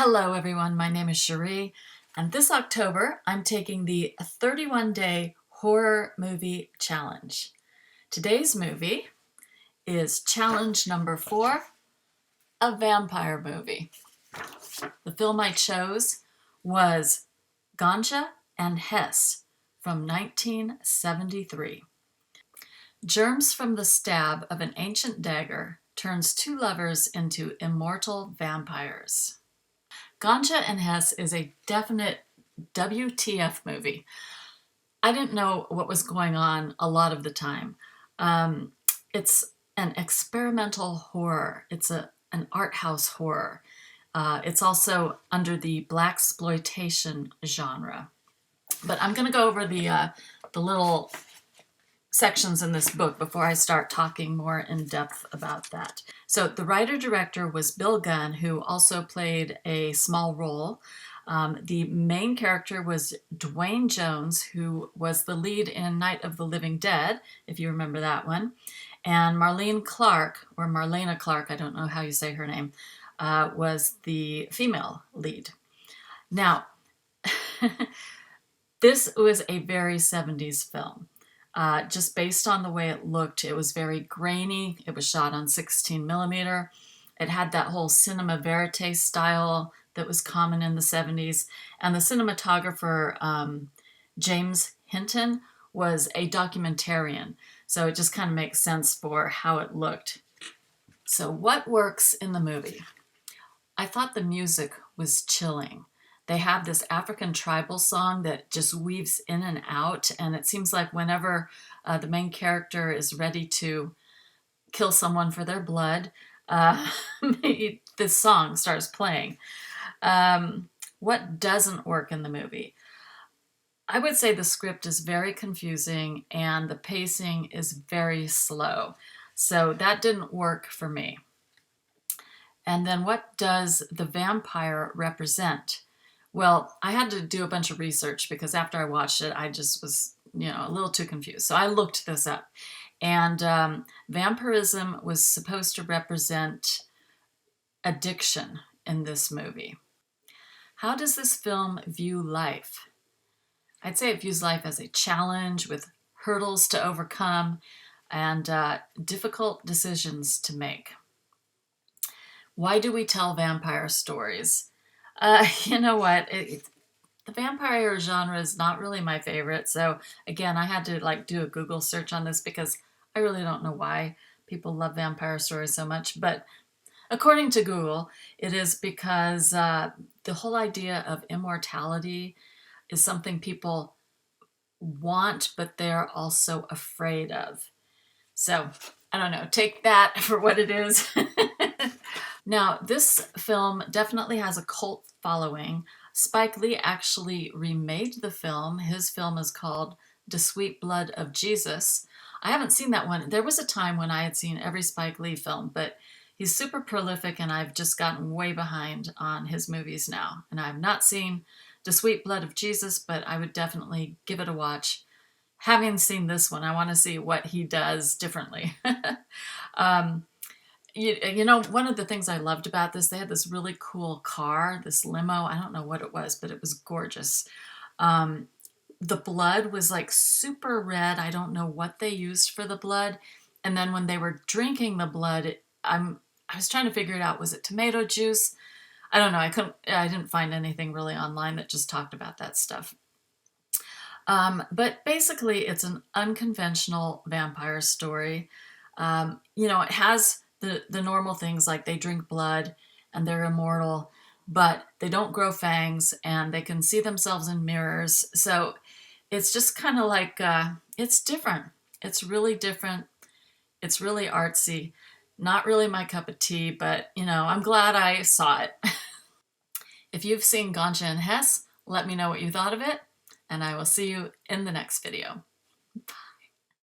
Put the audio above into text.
Hello everyone, my name is Cherie, and this October I'm taking the 31-day horror movie challenge. Today's movie is challenge number 4, a vampire movie. The film I chose was GANJA and HESS from 1973. Germs from the stab of an ancient dagger turns two lovers into immortal vampires. GANJA and HESS is a definite WTF movie. I didn't know what was going on a lot of the time. It's an experimental horror. It's an art house horror. It's also under the blaxploitation genre. But I'm going to go over the little sections in this book before I start talking more in depth about that. So the writer-director was Bill Gunn, who also played a small role. The main character was Dwayne Jones, who was the lead in Night of the Living Dead, if you remember that one. And Marlene Clark, or Marlena Clark, I don't know how you say her name, was the female lead. Now, this was a very 70s film. Just based on the way it looked, it was very grainy. It was shot on 16 millimeter. It had that whole cinema verite style that was common in the 70s. And the cinematographer, James Hinton, was a documentarian. So it just kind of makes sense for how it looked. So what works in the movie? I thought the music was chilling. They have this African tribal song that just weaves in and out, and it seems like whenever the main character is ready to kill someone for their blood, this song starts playing. What doesn't work in the movie? I would say the script is very confusing and the pacing is very slow. So that didn't work for me. And then what does the vampire represent? Well, I had to do a bunch of research because after I watched it, I just was, a little too confused. So I looked this up. And vampirism was supposed to represent addiction in this movie. How does this film view life? I'd say it views life as a challenge with hurdles to overcome and difficult decisions to make. Why do we tell vampire stories? You know what? The vampire genre is not really my favorite. So again, I had to do a Google search on this because I really don't know why people love vampire stories so much. But according to Google, it is because the whole idea of immortality is something people want, but they're also afraid of. So I don't know, take that for what it is. Now, this film definitely has a cult following. Spike Lee actually remade the film. His film is called The Sweet Blood of Jesus. I haven't seen that one. There was a time when I had seen every Spike Lee film, but he's super prolific and I've just gotten way behind on his movies now. And I've not seen The Sweet Blood of Jesus, but I would definitely give it a watch. Having seen this one, I want to see what he does differently. One of the things I loved about this, they had this really cool car, this limo. I don't know what it was, but it was gorgeous. The blood was like super red. I don't know what they used for the blood. And then when they were drinking the blood, I was trying to figure it out. Was it tomato juice? I don't know. I didn't find anything really online that just talked about that stuff. But basically, it's an unconventional vampire story. It has the normal things like they drink blood and they're immortal, but they don't grow fangs and they can see themselves in mirrors. So it's just kind of like, it's different. It's really different. It's really artsy. Not really my cup of tea, but I'm glad I saw it. If you've seen GANJA and HESS, let me know what you thought of it, and I will see you in the next video. Bye.